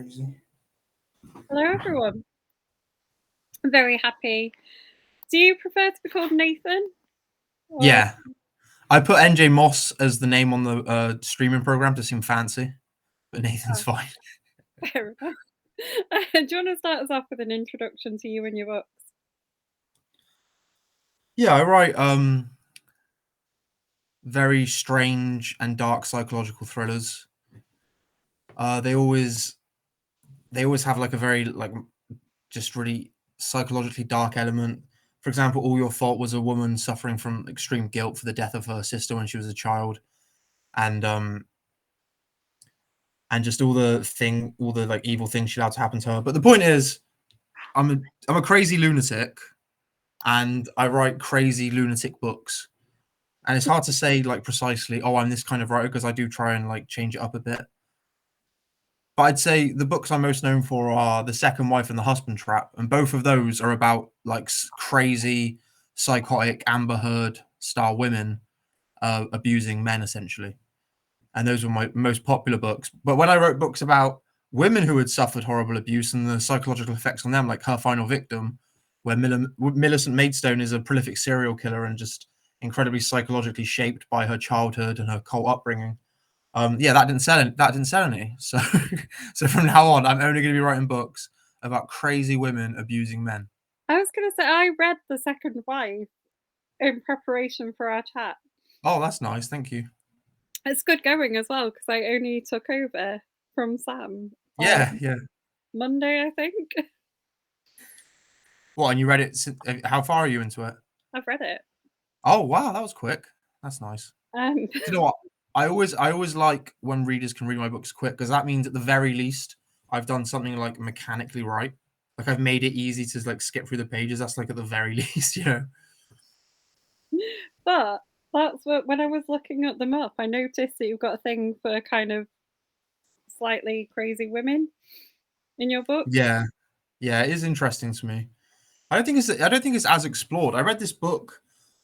crazy. Hello, everyone. I'm very happy. Do you prefer to be called Nathan? Or... Yeah, I put NJ Moss as the name on the streaming program to seem fancy, but Nathan's fine. Fair enough. Do you want to start us off with an introduction to you and your books? Yeah, I write very strange and dark psychological thrillers. They always have like a very just really psychologically dark element. For example, All Your Fault was a woman suffering from extreme guilt for the death of her sister when she was a child, and just all the like evil things she allowed to happen to her. But the point is, I'm a crazy lunatic, and I write crazy lunatic books. And it's hard to say like precisely, oh, I'm this kind of writer, because I do try and like change it up a bit. But I'd say the books I'm most known for are The Second Wife and The Husband Trap, and both of those are about like crazy, psychotic Amber Heard style women abusing men, essentially. And those were my most popular books. But when I wrote books about women who had suffered horrible abuse and the psychological effects on them, like Her Final Victim, where Millicent Maidstone is a prolific serial killer and just incredibly psychologically shaped by her childhood and her cult upbringing. That didn't sell. That didn't sell any. So, so from now on, I'm only going to be writing books about crazy women abusing men. I was going to say I read The Second Wife in preparation for our chat. Oh, that's nice. Thank you. It's good going as well because I only took over from Sam. Yeah. Monday, I think. What? And you read it? How far are you into it? I've read it. Oh wow, that was quick. That's nice. You know what? I always like when readers can read my books quick, because that means at the very least I've done something like mechanically right. Like I've made it easy to like skip through the pages. That's like at the very least, you know. But that's what, when I was looking at them up, I noticed that you've got a thing for kind of slightly crazy women in your book. Yeah, it is interesting to me. I don't think it's as explored. I read this book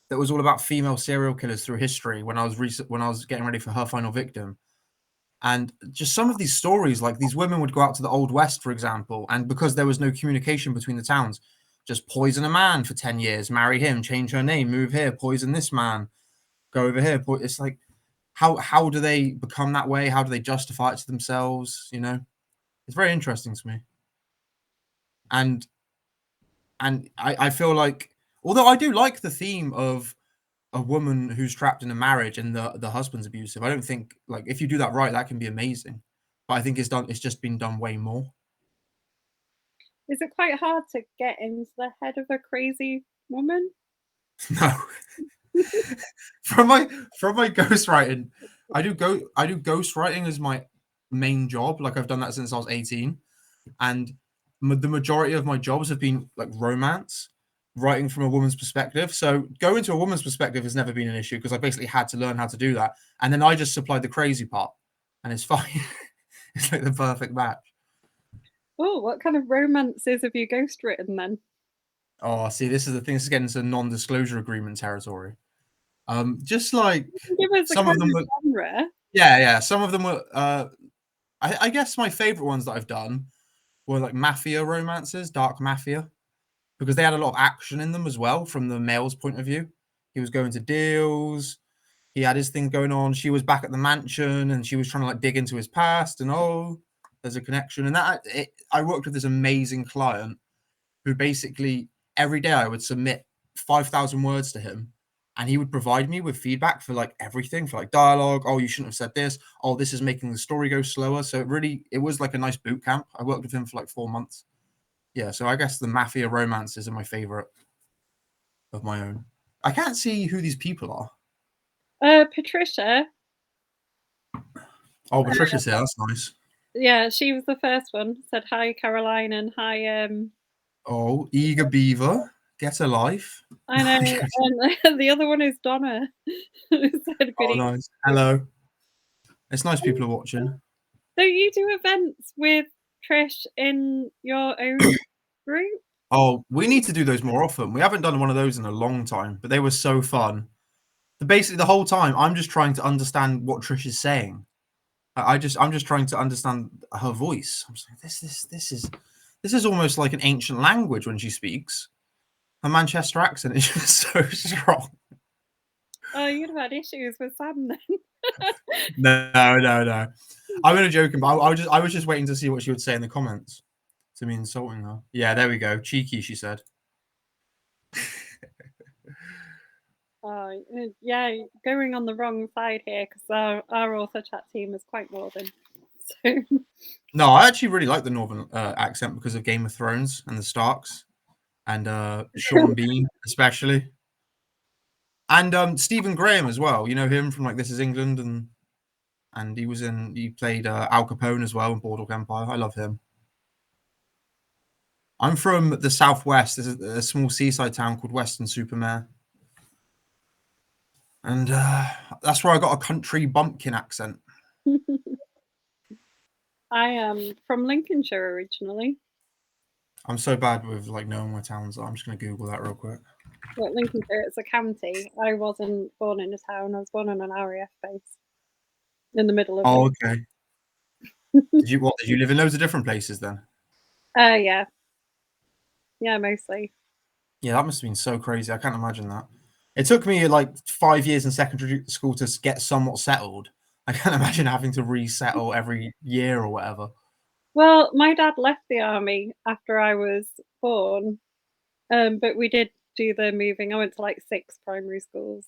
that was all about female serial killers through history when I was getting ready for Her Final Victim. And just some of these stories, like these women would go out to the Old West, for example, and because there was no communication between the towns, just poison a man for 10 years, marry him, change her name, move here, poison this man, go over here. It's like, how do they become that way? How do they justify it to themselves? You know, it's very interesting to me. And I feel like, although I do like the theme of a woman who's trapped in a marriage and the husband's abusive, I don't think, like, if you do that right, that can be amazing. But I think it's just been done way more. Is it quite hard to get into the head of a crazy woman? No. from my ghostwriting, I do ghostwriting as my main job. Like I've done that since I was 18, and the majority of my jobs have been like romance, writing from a woman's perspective. So going to a woman's perspective has never been an issue, because I basically had to learn how to do that, and then I just supplied the crazy part, and it's fine. It's like the perfect match. Oh, what kind of romances have you ghostwritten then? Oh, see, this is the thing. This is getting into non-disclosure agreement territory. Just like some of them were, genre. Yeah. Some of them were. I guess my favorite ones that I've done were like mafia romances, dark mafia, because they had a lot of action in them as well from the male's point of view. He was going to deals. He had his thing going on. She was back at the mansion, and she was trying to like dig into his past. And there's a connection. And I worked with this amazing client who basically every day I would submit 5,000 words to him, and he would provide me with feedback for like everything, for like dialogue. Oh, you shouldn't have said this. Oh, this is making the story go slower. So it was like a nice boot camp. I worked with him for like 4 months. Yeah, so I guess the mafia romances are my favorite of my own. I can't see who these people are. Patricia. Oh, Patricia's here. That's nice. Yeah, she was the first one. Said hi, Caroline, and hi. Oh, Eager Beaver, get a life. I know. And the other one is Donna. Said, oh, nice. Hello. It's nice people are watching. So you do events with Trish in your own group? Oh, we need to do those more often. We haven't done one of those in a long time, but they were so fun. Basically, the whole time, I'm just trying to understand what Trish is saying. I'm just trying to understand her voice. I'm just like, this is almost like an ancient language when she speaks. Her Manchester accent is just so strong. Oh, you'd have had issues with Sam then. No. I'm only joking, but I was just waiting to see what she would say in the comments to me insulting her. Yeah, there we go. Cheeky, she said. Oh, yeah, going on the wrong side here because our author chat team is quite northern. So No, I actually really like the northern accent because of Game of Thrones and the Starks and Sean Bean especially, and Stephen Graham as well. You know him from like This Is England, and he played Al Capone as well in Boardwalk Empire. I love him. I'm from the southwest. There's a small seaside town called Weston-super-Mare, and that's where I got a country bumpkin accent. I am from Lincolnshire originally. I'm so bad with like knowing my towns. I'm just gonna Google that real quick. Well, Lincolnshire, it's a county. I wasn't born in a town. I was born on an RAF base in the middle of Oh, Lincoln. okay. Did you live in loads of different places then? Yeah. Yeah, mostly. Yeah, that must have been so crazy. I can't imagine that. It took me like 5 years in secondary school to get somewhat settled. I can't imagine having to resettle every year or whatever. Well, my dad left the army after I was born, but we did do the moving. I went to like 6 primary schools.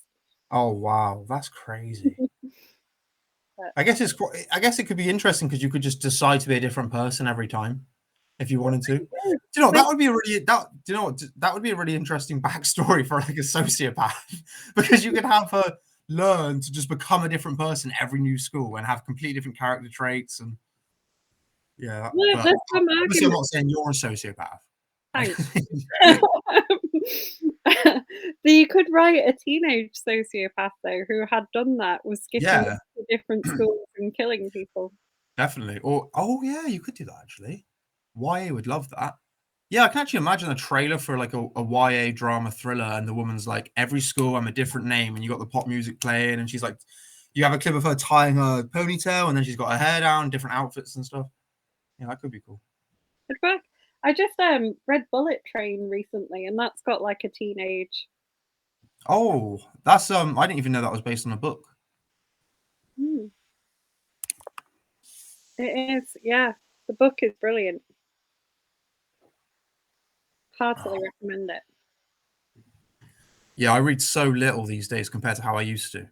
Oh wow, that's crazy. But I guess I guess it could be interesting because you could just decide to be a different person every time if you wanted to. Do you know Like, that would be a really that do you know what that would be a really interesting backstory for like a sociopath because you could have her learn to just become a different person every new school and have completely different character traits and yeah. yeah, But there's some obviously, I'm argument. not saying you're a sociopath. Like, Thanks. You could write a teenage sociopath though who had done that, was skipping yeah, to different schools and killing people. definitely. Or oh yeah, you could do that actually. YA would love that. Yeah, I can actually imagine a trailer for like a YA drama thriller, and the woman's like, every school I'm a different name, and you got the pop music playing, and she's like, you have a clip of her tying her ponytail, and then she's got her hair down, different outfits and stuff. Yeah, that could be cool. Good work. I just read Bullet Train recently, and that's got like a teenage. Oh, that's I didn't even know that was based on a book. Hmm. It is, yeah. The book is brilliant. Heartily Oh. recommend it. Yeah, I read so little these days compared to how I used to.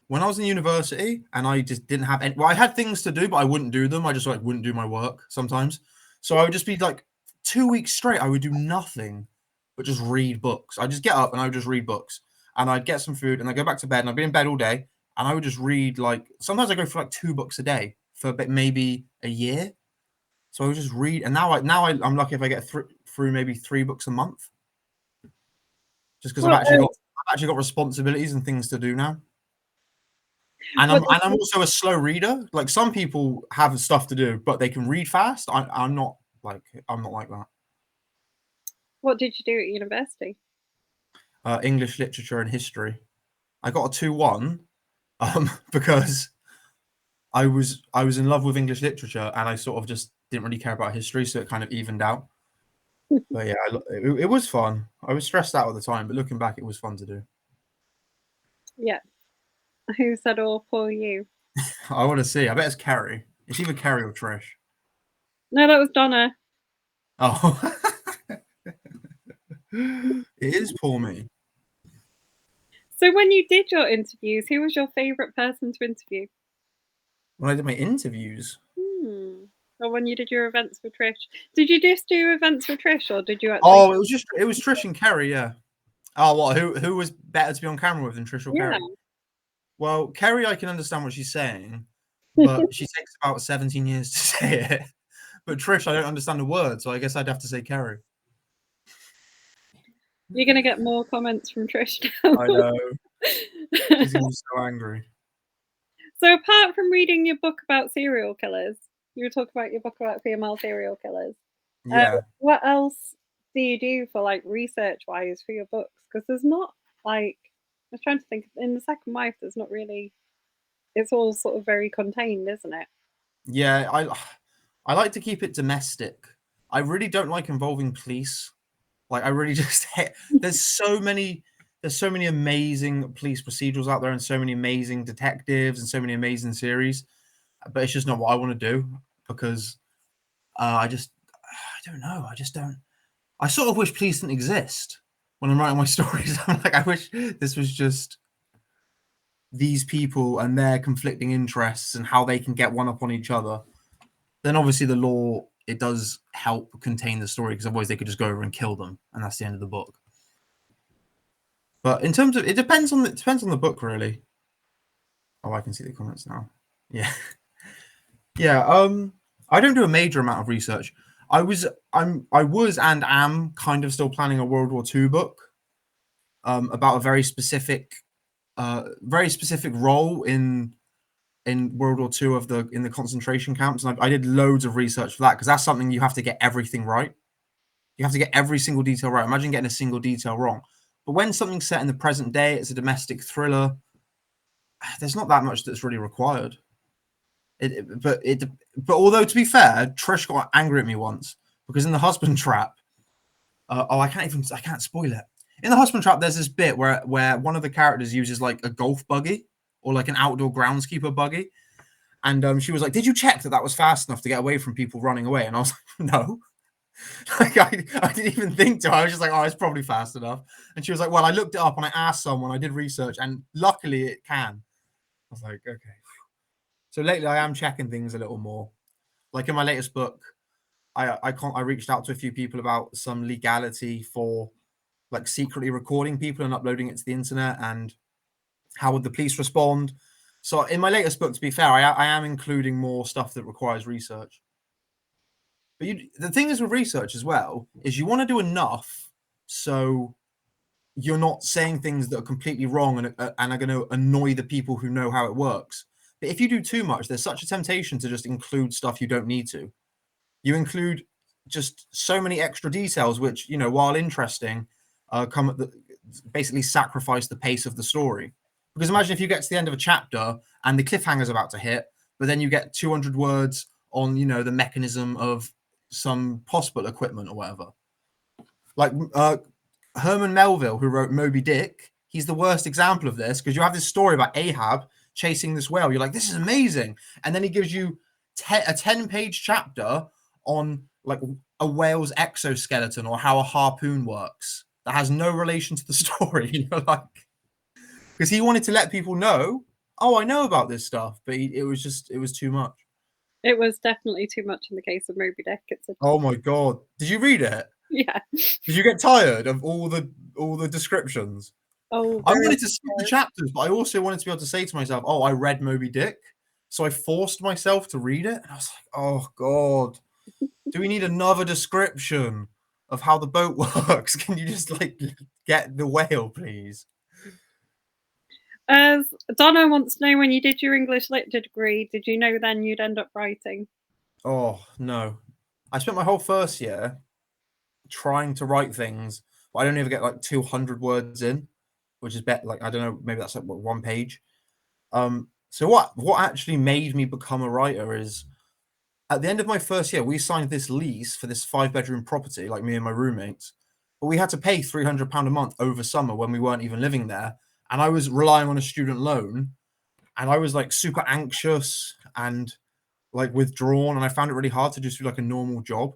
When I was in university and I just didn't have any, well, I had things to do, but I wouldn't do them. I just like wouldn't do my work sometimes. So I would just be like 2 weeks straight, I would do nothing but just read books. I'd just get up and I would just read books and I'd get some food and I'd go back to bed and I'd be in bed all day and I would just read like sometimes I go for like 2 books a day for maybe a year. So I would just read and I'm lucky if I get through maybe 3 books a month just because What I've actually got responsibilities and things to do now. And what I'm also a slow reader. Like some people have stuff to do, but they can read fast. I'm not I'm not like that. what did you do at university? English literature and history. I got a 2-1 because I was in love with English literature and I sort of just didn't really care about history, so it kind of evened out. But yeah, it was fun. I was stressed out at the time, but looking back, it was fun to do. Yeah. Who said, "Oh, poor you"? I want to see. I bet it's Carrie. It's either Carrie or Trish. No, that was Donna. Oh, it is poor me. So when you did your interviews, who was your favorite person to interview? When I did my interviews, Hmm. Or when you did your events for Trish? Did you just do events for Trish, or did you actually? oh, it was Trish and Kerry, yeah. Oh, what? Who was better to be on camera with than Trish or Yeah. Kerry? Well, Kerry, I can understand what she's saying, but she takes about 17 years to say it. But Trish, I don't understand the word, so I guess I'd have to say Kerry. You're gonna get more comments from Trish now. I know. She's gonna be so angry. So apart from reading your book about serial killers, you were talking about your book about female serial killers. Yeah. What else do you do for like research wise for your books? Because there's not like I was trying to think in the second wife. There's not really. It's all sort of very contained, isn't it? Yeah, I like to keep it domestic. I really don't like involving police. Like I really just hate, there's so many amazing police procedurals out there and so many amazing detectives and so many amazing series, but it's just not what I want to do because I don't know. I just don't. I sort of wish police didn't exist when I'm writing my stories. I'm like, I wish this was just these people and their conflicting interests and how they can get one up on each other. Then obviously the law, it does help contain the story because otherwise they could just go over and kill them, and that's the end of the book. But in terms of, it depends on the book really. Oh, I can see the comments now. Yeah, yeah. I don't do a major amount of research. I was and am kind of still planning a World War II book, about a very specific role in World War II in the concentration camps, and I did loads of research for that because that's something you have to get everything right. You have to get every single detail right. Imagine getting a single detail wrong. But when something's set in the present day, it's a domestic thriller. There's not that much that's really required. But although to be fair, Trish got angry at me once because in the Husband Trap, I can't spoil it. In the Husband Trap, there's this bit where one of the characters uses like a golf buggy or like an outdoor groundskeeper buggy, and she was like, "Did you check that was fast enough to get away from people running away?" And I was like, "No." Like I didn't even think to. I was just like, "Oh, it's probably fast enough." And she was like, "Well, I looked it up and I asked someone. I did research, and luckily it can." I was like, "Okay." So lately, I am checking things a little more. Like in my latest book, I reached out to a few people about some legality for like secretly recording people and uploading it to the internet, and how would the police respond. So in my latest book, to be fair, I am including more stuff that requires research. But the thing is with research as well is you want to do enough so you're not saying things that are completely wrong and are going to annoy the people who know how it works. But if you do too much, there's such a temptation to just include stuff you don't need to. You include just so many extra details, which, while interesting, come at basically sacrifice the pace of the story. Because imagine if you get to the end of a chapter and the cliffhanger's about to hit, but then you get 200 words on, the mechanism of some possible equipment or whatever. Like Herman Melville, who wrote Moby Dick, he's the worst example of this because you have this story about Ahab chasing this whale. You're like, this is amazing. And then he gives you a 10-page chapter on like a whale's exoskeleton or how a harpoon works that has no relation to the story. Like, because he wanted to let people know, oh, I know about this stuff, but it was too much. It was definitely too much in the case of Moby Dick. Oh my god! Did you read it? Yeah. Did you get tired of all the descriptions? Oh, I wanted to skip the chapters, but I also wanted to be able to say to myself, "Oh, I read Moby Dick," so I forced myself to read it, and I was like, "Oh god, do we need another description of how the boat works? Can you just like get the whale, please?" As Donna wants to know, when you did your English literature degree, did you know then you'd end up writing? Oh no, I spent my whole first year trying to write things, but I don't even get like 200 words in, which is like I don't know, maybe that's like one page. So what actually made me become a writer is at the end of my first year, we signed this lease for this 5-bedroom property, like me and my roommates, but we had to pay £300 a month over summer when we weren't even living there, and I was relying on a student loan, and I was like super anxious and like withdrawn, and I found it really hard to just do like a normal job.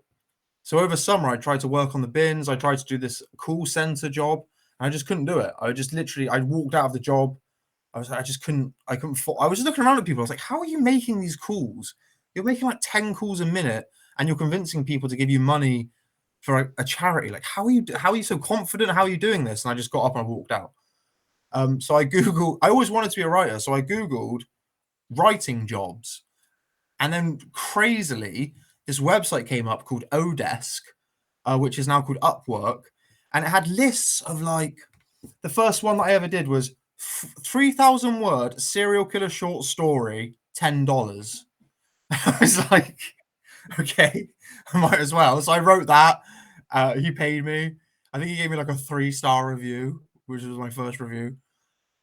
So over summer, I tried to work on the bins. I tried to do this call center job. And I just couldn't do it. I walked out of the job. I just couldn't. I was just looking around at people. I was like, how are you making these calls? You're making like 10 calls a minute, and you're convincing people to give you money for a charity. Like, how are you so confident? How are you doing this? And I just got up and I walked out. So I Googled. I always wanted to be a writer, so I Googled writing jobs, and then crazily, this website came up called Odesk, which is now called Upwork, and it had lists of like the first one that I ever did was 3,000 word serial killer short story, $10. I was like, okay, I might as well. So I wrote that. He paid me. I think he gave me like a 3-star review, which was my first review.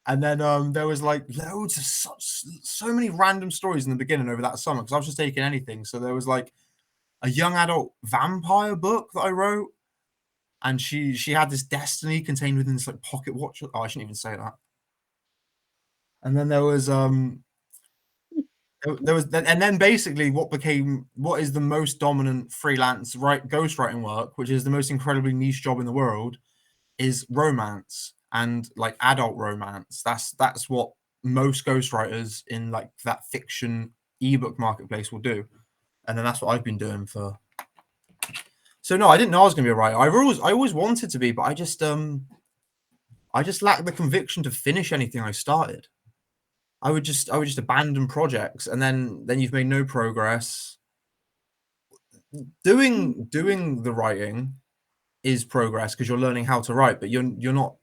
And then there was like loads of so many random stories in the beginning over that summer because I was just taking anything. So there was like a young adult vampire book that I wrote, and she had this destiny contained within this like pocket watch. Oh, I shouldn't even say that. And then there was and then basically what is the most dominant freelance ghostwriting work, which is the most incredibly niche job in the world, is romance and like adult romance. That's what most ghostwriters in like that fiction ebook marketplace will do. And then that's what I've been doing for. So no, I didn't know I was gonna be a writer. I always wanted to be, but I just lacked the conviction to finish anything I started. I would just abandon projects, and then you've made no progress. Doing the writing is progress because you're learning how to write, but you're not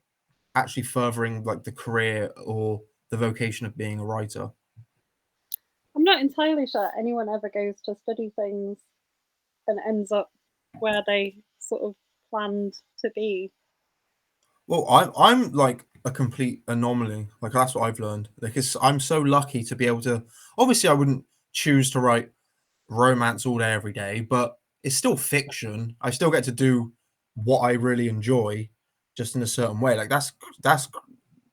actually furthering like the career or the vocation of being a writer. I'm not entirely sure anyone ever goes to study things and ends up where they sort of planned to be. Well, I'm like a complete anomaly. Like that's what I've learned. Because I'm so lucky to be able to. Obviously, I wouldn't choose to write romance all day every day, but it's still fiction. I still get to do what I really enjoy, just in a certain way. Like that's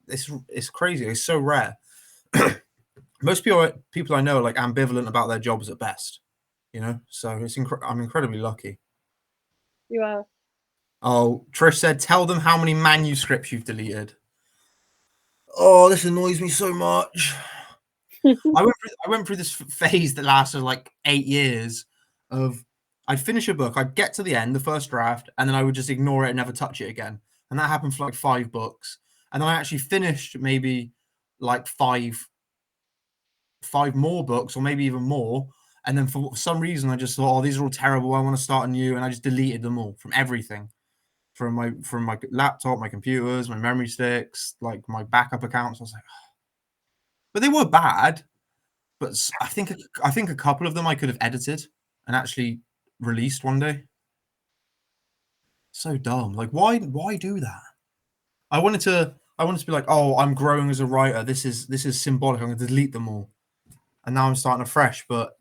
it's crazy. It's so rare. Most people I know are like ambivalent about their jobs at best. You know, so I'm incredibly lucky. You are. Oh, Trish said, tell them how many manuscripts you've deleted. Oh, this annoys me so much. I went through this phase that lasted like 8 years of I'd finish a book, I'd get to the end, the first draft, and then I would just ignore it and never touch it again. And that happened for like 5 books. And then I actually finished maybe like five more books or maybe even more. And then for some reason I just thought, oh, these are all terrible. I want to start anew, and I just deleted them all from everything. From my laptop, my computers, my memory sticks, like my backup accounts. I was like, oh. But they were bad. But I think a couple of them I could have edited and actually released one day. So dumb. Like why do that? I wanted to be like, oh, I'm growing as a writer. This is symbolic. I'm going to delete them all, and now I'm starting afresh. But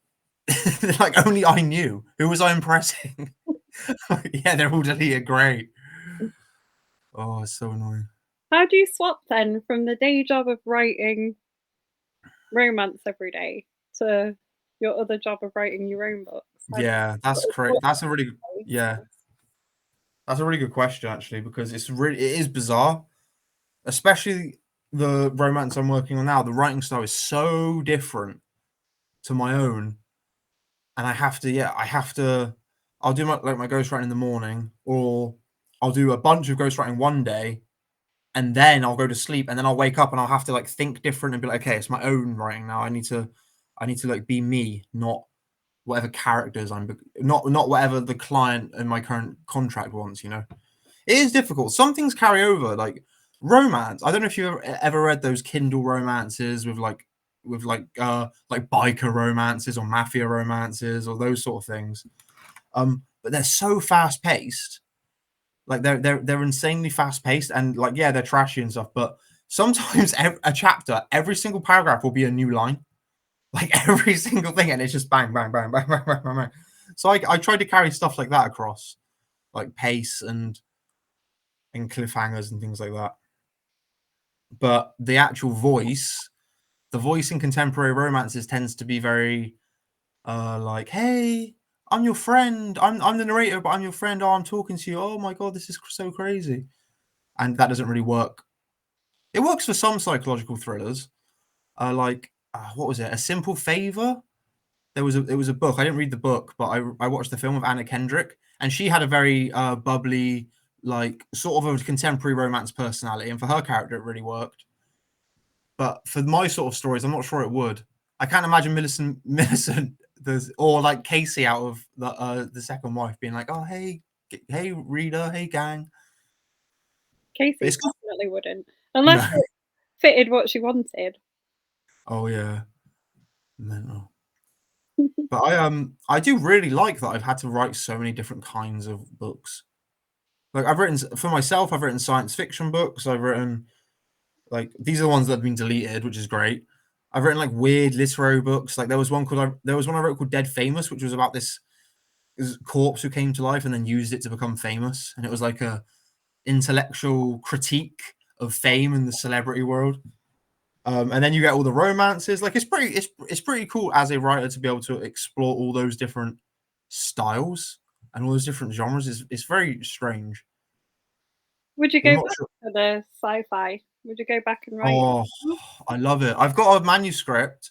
like only I knew. Who was I impressing? Yeah, they're all deleted. Great. Oh, it's so annoying. How do you swap then from the day job of writing romance every day to your other job of writing your own books? Yeah, that's correct. Yeah, that's a really good question actually, because it is bizarre, especially the romance I'm working on now. The writing style is so different to my own, and I have to. I'll do my ghostwriting in the morning, or I'll do a bunch of ghostwriting one day, and then I'll go to sleep, and then I'll wake up and I'll have to like think different and be like, okay, it's my own writing now. I need to like be me, not whatever characters not whatever the client in my current contract wants. You know, it is difficult. Some things carry over, like romance. I don't know if you've ever read those Kindle romances with biker romances or mafia romances or those sort of things. But they're so fast paced. Like they're insanely fast paced, and like yeah, they're trashy and stuff. But sometimes a chapter, every single paragraph will be a new line, like every single thing, and it's just bang, bang, bang, bang, bang, bang, bang, bang. So I tried to carry stuff like that across, like pace and cliffhangers and things like that. But the actual voice, the voice in contemporary romances tends to be very like, hey, I'm your friend. I'm the narrator, but I'm your friend. Oh, I'm talking to you. Oh my god, this is so crazy. And that doesn't really work. It works for some psychological thrillers. What was it? A Simple Favor. It was a book. I didn't read the book, but I watched the film of Anna Kendrick, and she had a very bubbly, like sort of a contemporary romance personality, and for her character, it really worked. But for my sort of stories, I'm not sure it would. I can't imagine Millicent, or like Casey out of the Second Wife being like, "Oh, hey, reader, hey, gang." Casey It's definitely wouldn't, no. unless it fitted what she wanted. Oh yeah, mental. But I do really like that I've had to write so many different kinds of books. Like I've written for myself, I've written science fiction books. I've written like these are the ones that have been deleted, which is great. I've written like weird literary books. Like there was one I wrote called Dead Famous, which was about this corpse who came to life and then used it to become famous, and it was like a intellectual critique of fame in the celebrity world. And then you get all the romances. Like it's pretty cool as a writer to be able to explore all those different styles and all those different genres. It's very strange. Would you I'm go not back sure. to the sci-fi? Would you go back and write? Oh, I love it. I've got a manuscript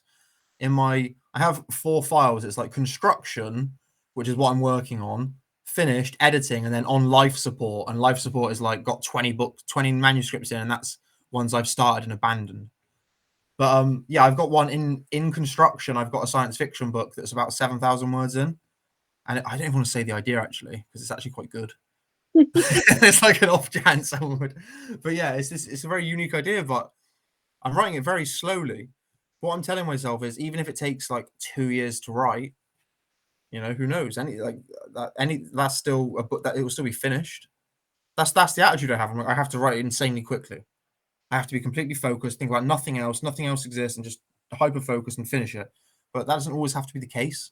in my. I have 4 files. It's like construction, which is what I'm working on, finished editing, and then on life support. And life support is like got 20 books, 20 manuscripts in, and that's ones I've started and abandoned. But yeah, I've got one in construction. I've got a science fiction book that's about 7,000 words in, and I don't even want to say the idea actually because it's actually quite good. It's like an off chance someone would, but yeah, it's a very unique idea. But I'm writing it very slowly. What I'm telling myself is, even if it takes like 2 years to write, who knows? That's still a book that it will still be finished. That's the attitude I have. I'm like, I have to write it insanely quickly. I have to be completely focused, think about nothing else. Nothing else exists, and just hyper focus and finish it. But that doesn't always have to be the case.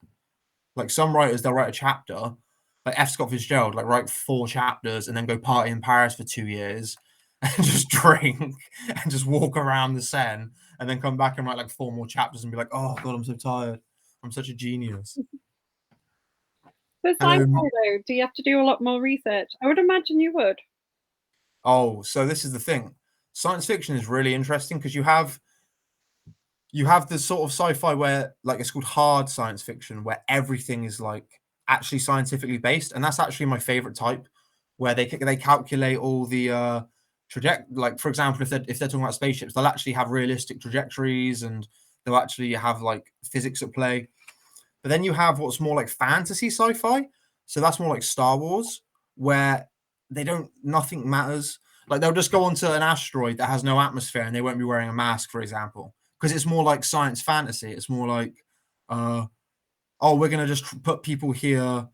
Like some writers, they'll write a chapter, like F. Scott Fitzgerald, like write 4 chapters and then go party in Paris for 2 years and just drink and just walk around the Seine and then come back and write like 4 more chapters and be like, oh God, I'm so tired. I'm such a genius. For sci-fi though, do you have to do a lot more research? I would imagine you would. Oh, so this is the thing. Science fiction is really interesting because you have this sort of sci-fi where like it's called hard science fiction, where everything is like actually scientifically based, and that's actually my favorite type, where they calculate all the like for example, if they're talking about spaceships, they'll actually have realistic trajectories and they'll actually have like physics at play. But then you have what's more like fantasy sci-fi, so that's more like Star Wars, where nothing matters. Like they'll just go onto an asteroid that has no atmosphere and they won't be wearing a mask, for example, because it's more like science fantasy. It's more like, we're gonna just put people here,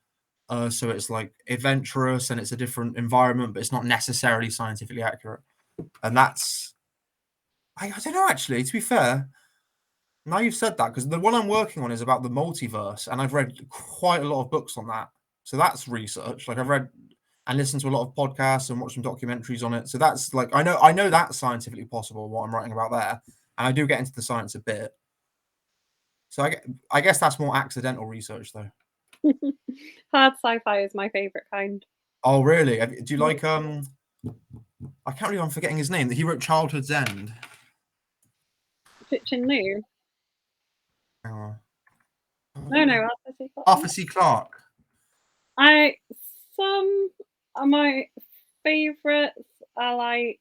so it's like adventurous and it's a different environment, but it's not necessarily scientifically accurate. And that's, I don't know actually. To be fair, now you've said that, because the one I'm working on is about the multiverse, and I've read quite a lot of books on that. So that's research. Like I've read and listened to a lot of podcasts and watched some documentaries on it. So that's like I know that's scientifically possible, what I'm writing about there, and I do get into the science a bit. So I guess that's more accidental research though. Hard sci-fi is my favorite kind. Oh really? Do you like I can't believe I'm forgetting his name. That he wrote Childhood's End. Pitching New. Oh. No, Arthur C. Clarke. Some of my favorites are like,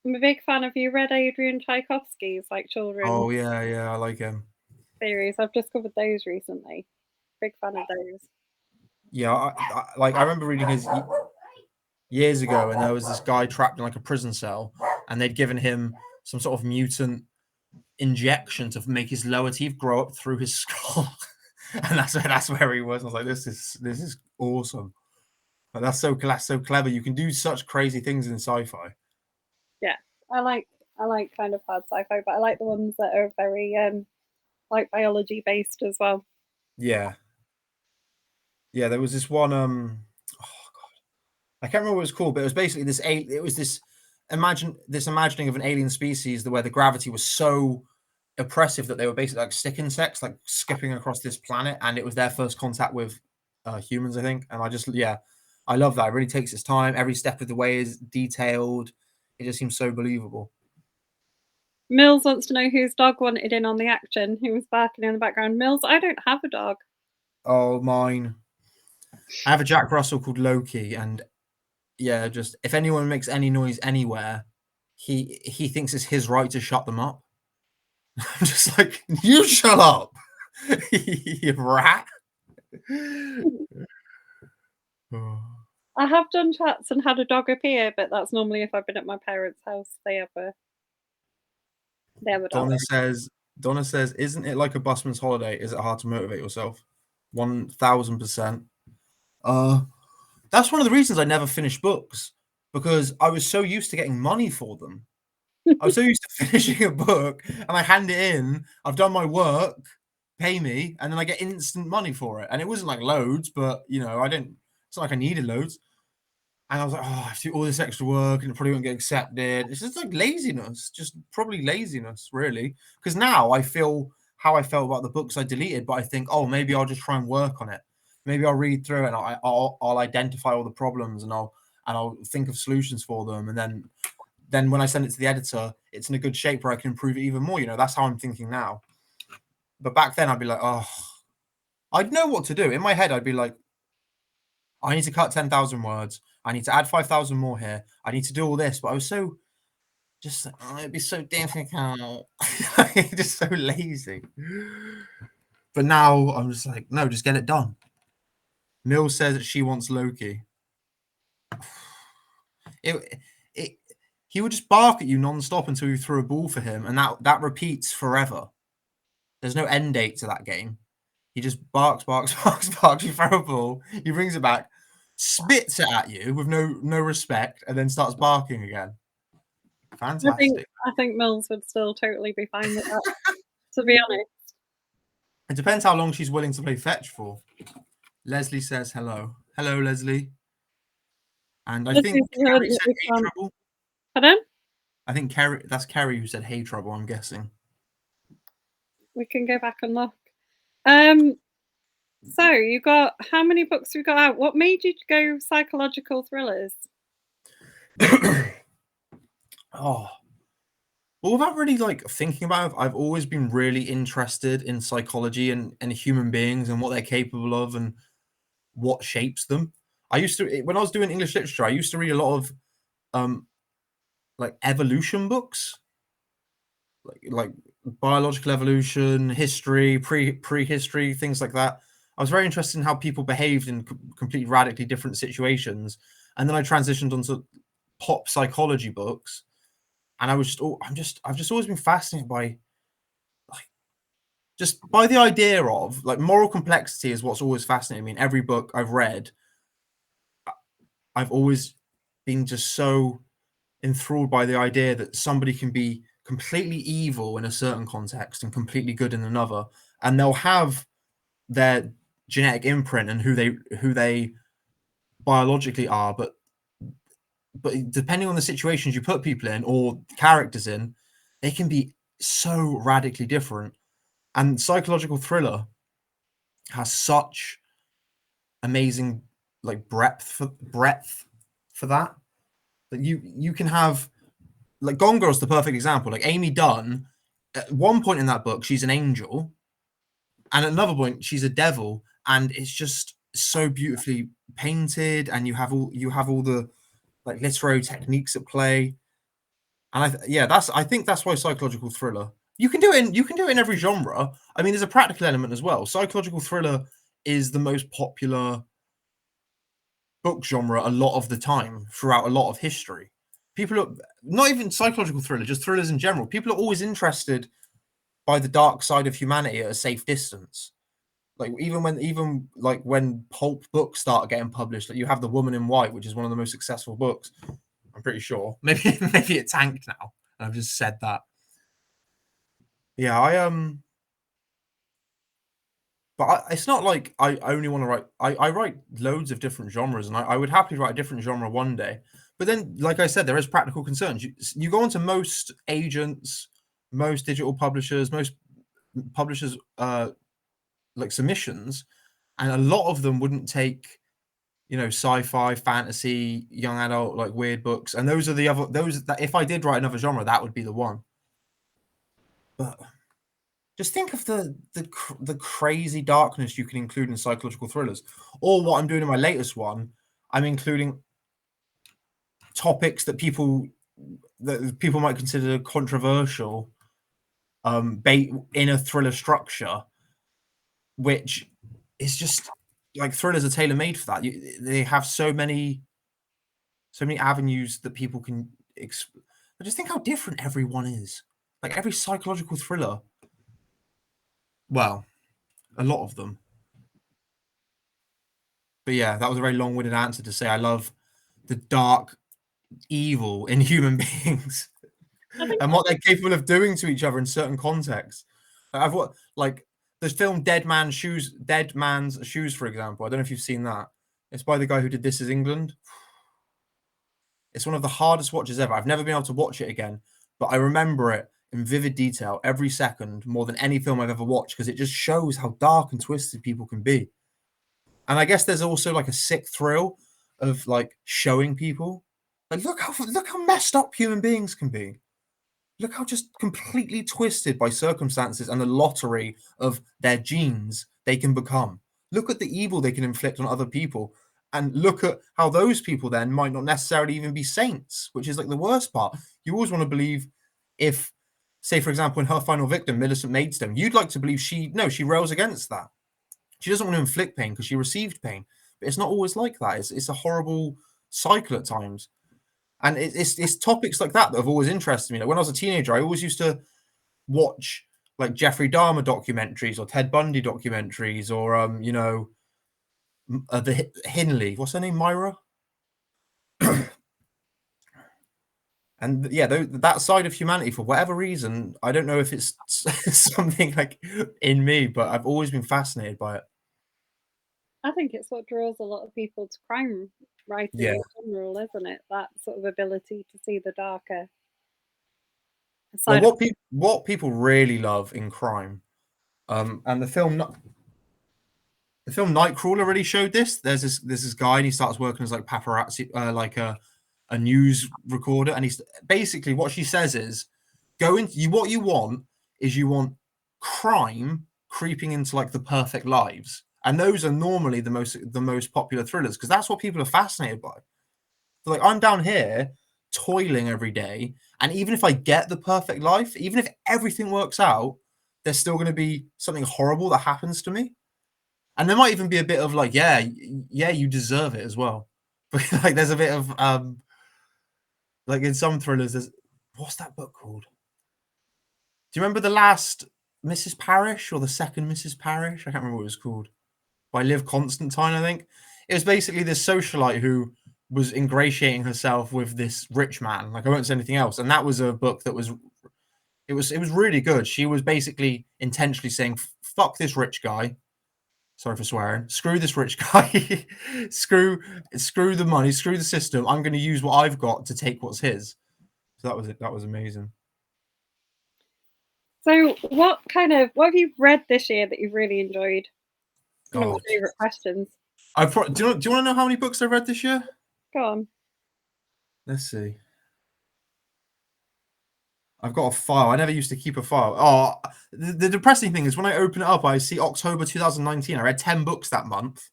I'm a big fan of, you read Adrian Tchaikovsky's like children Oh yeah, I like him. series. I've discovered those recently. Big fan of those. Yeah, I remember reading his years ago, and there was this guy trapped in like a prison cell, and they'd given him some sort of mutant injection to make his lower teeth grow up through his skull, and that's where he was. I was like, this is awesome. Like, that's so clever. You can do such crazy things in sci-fi. Yeah, I like kind of hard sci-fi, but I like the ones that are very like biology based as well. Yeah, there was this one. Oh God, I can't remember what it was called, but it was basically this imagining of an alien species where the gravity was so oppressive that they were basically like stick insects, like skipping across this planet, and it was their first contact with humans, I think. And I love that. It really takes its time. Every step of the way is detailed. It just seems so believable. Mills wants to know whose dog wanted in on the action, who was barking in the background. Mills, I don't have a dog. Oh, mine. I have a Jack Russell called Loki, and yeah, just if anyone makes any noise anywhere, he thinks it's his right to shut them up. I'm just like, you shut up, you rat. I have done chats and had a dog appear, but that's normally if I've been at my parents' house. They have a dog. Donna says, isn't it like a busman's holiday? Is it hard to motivate yourself? 1000%. That's one of the reasons I never finish books. because I was so used to getting money for them. I was so used to finishing a book and I hand it in, I've done my work, pay me, and then I get instant money for it. And it wasn't like loads, but you know, it's not like I needed loads. And I was like, oh, I have to do all this extra work and it probably won't get accepted. It's just like laziness, just probably laziness, really. Because now I feel how I felt about the books I deleted, but I think, oh, maybe I'll just try and work on it. Maybe I'll read through it and I'll identify all the problems and I'll think of solutions for them. And then when I send it to the editor, it's in a good shape where I can improve it even more. You know, that's how I'm thinking now. But back then I'd be like, oh, I'd know what to do. In my head, I'd be like, I need to cut 10,000 words. I need to add 5,000 more here. I need to do all this. But I was so just like, oh, it'd be so difficult. Just so lazy. But now I'm just like, no, just get it done. Mill says that she wants Loki. He would just bark at you non-stop until you threw a ball for him, and that repeats forever. There's no end date to that game. He just barks, barks, barks, barks. You throw a ball, he brings it back, spits it at you with no respect, and then starts barking again. Fantastic. I think Mills would still totally be fine with that, to be honest. It depends how long she's willing to play fetch for. Leslie says hello. Hello, Leslie. And I think Kerry said hey trouble. Pardon? I think that's Kerry who said hey trouble, I'm guessing. We can go back and look. So you got how many books we got out? What made you go psychological thrillers? Oh, well, without really like thinking about it, I've always been really interested in psychology and human beings and what they're capable of and what shapes them. I used to, when I was doing English literature, I used to read a lot of like evolution books, like biological evolution, history, prehistory, things like that. I was very interested in how people behaved in completely radically different situations, and then I transitioned onto pop psychology books, and I've just always been fascinated by just by the idea of like moral complexity is what's always fascinated me. In every book I've read, I've always been just so enthralled by the idea that somebody can be completely evil in a certain context and completely good in another, and they'll have their genetic imprint and who they biologically are, but depending on the situations you put people in or characters in, they can be so radically different. And psychological thriller has such amazing like breadth for that you can have like Gone Girl's the perfect example. Like Amy Dunn, at one point in that book, she's an angel, and at another point, she's a devil, and it's just so beautifully painted, and you have all the like literary techniques at play. And I think that's why psychological thriller. You can do it in every genre. I mean, there's a practical element as well. Psychological thriller is the most popular book genre a lot of the time throughout a lot of history. People are not even psychological thriller, just thrillers in general. People are always interested by the dark side of humanity at a safe distance. Like even when pulp books start getting published, like you have The Woman in White, which is one of the most successful books. I'm pretty sure. Maybe it tanked now. I've just said that. Yeah, but it's not like I only want to write. I write loads of different genres, and I would happily write a different genre one day. But then, like I said, there is practical concerns. You go into most agents, most digital publishers, most publishers like submissions, and a lot of them wouldn't take sci-fi, fantasy, young adult, like weird books. And those that if I did write another genre, that would be the one. But just think of the crazy darkness you can include in psychological thrillers. Or what I'm doing in my latest one, I'm including topics that people might consider controversial, in a thriller structure, which is just like thrillers are tailor made for that. They have so many avenues that people can. But just think how different everyone is. Like every psychological thriller. Well, a lot of them. But yeah, that was a very long-winded answer to say I love the dark, evil in human beings I think and what they're capable of doing to each other in certain contexts. I've what like the film Dead Man's Shoes, for example. I don't know if you've seen that. It's by the guy who did This Is England. It's one of the hardest watches ever. I've never been able to watch it again, but I remember it in vivid detail every second more than any film I've ever watched because it just shows how dark and twisted people can be. And I guess there's also like a sick thrill of like showing people like look how messed up human beings can be. Look how just completely twisted by circumstances and the lottery of their genes they can become. Look at the evil they can inflict on other people. And look at how those people then might not necessarily even be saints, which is like the worst part. You always want to believe if, say, for example, in her final victim, Millicent Maidstone, you'd like to believe she rails against that. She doesn't want to inflict pain because she received pain. But it's not always like that. It's a horrible cycle at times. And it's topics like that have always interested me. Like when I was a teenager, I always used to watch like Jeffrey Dahmer documentaries or Ted Bundy documentaries or the Hinley. What's her name? Myra. And yeah, that side of humanity, for whatever reason, I don't know if it's something like in me, but I've always been fascinated by it. I think it's what draws a lot of people to crime writing Yeah. in general, isn't it? That sort of ability to see the darker Well, side. what people really love in crime, and the film Nightcrawler really showed this. There's this guy, and he starts working as like paparazzi, like a news recorder, and he's basically what she says is, what you want is you want crime creeping into like the perfect lives, and those are normally the most popular thrillers because that's what people are fascinated by. So like I'm down here toiling every day, and even if I get the perfect life, even if everything works out, there's still going to be something horrible that happens to me. And there might even be a bit of like, yeah, you deserve it as well. But like, there's a bit of like in some thrillers, there's what's that book called? Do you remember the last Mrs. Parrish or the second Mrs. Parrish? I can't remember what it was called. By Liv Constantine, I think. It was basically this socialite who was ingratiating herself with this rich man. Like I won't say anything else. And that was a book that was really good. She was basically intentionally saying, "Fuck this rich guy." Sorry for swearing. Screw this rich guy. screw the money. Screw the system. I'm going to use what I've got to take what's his. So that was it. That was amazing. So, what have you read this year that you've really enjoyed? One of my God. favorite questions. Do you want to know how many books I read this year? Go on. Let's see. I've got a file. I never used to keep a file. Oh, the depressing thing is when I open it up, I see October 2019. I read 10 books that month.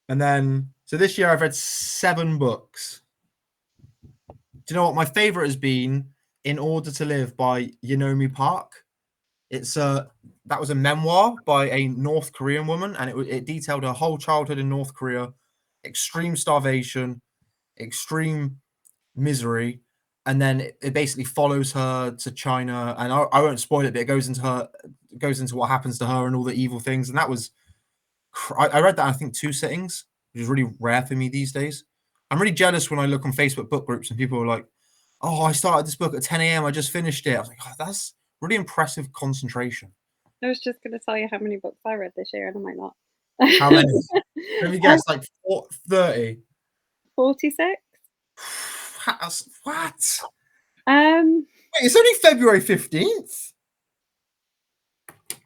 And then, so this year I've read 7 books. Do you know what my favorite has been? In Order to Live by Yeonmi Park. That was a memoir by a North Korean woman, and it detailed her whole childhood in North Korea, extreme starvation, extreme misery, and then it basically follows her to China. And I won't spoil it, but it goes into what happens to her and all the evil things. And that was, I read that in, I think 2 sittings, which is really rare for me these days. I'm really jealous when I look on Facebook book groups and people are like, "Oh, I started this book at 10 a.m. I just finished it." I was like, "Oh, that's really impressive concentration." I was just going to tell you how many books I read this year, and I might not. How many? Let me guess, like 30. 46. What? Um, Wait, it's only February 15th.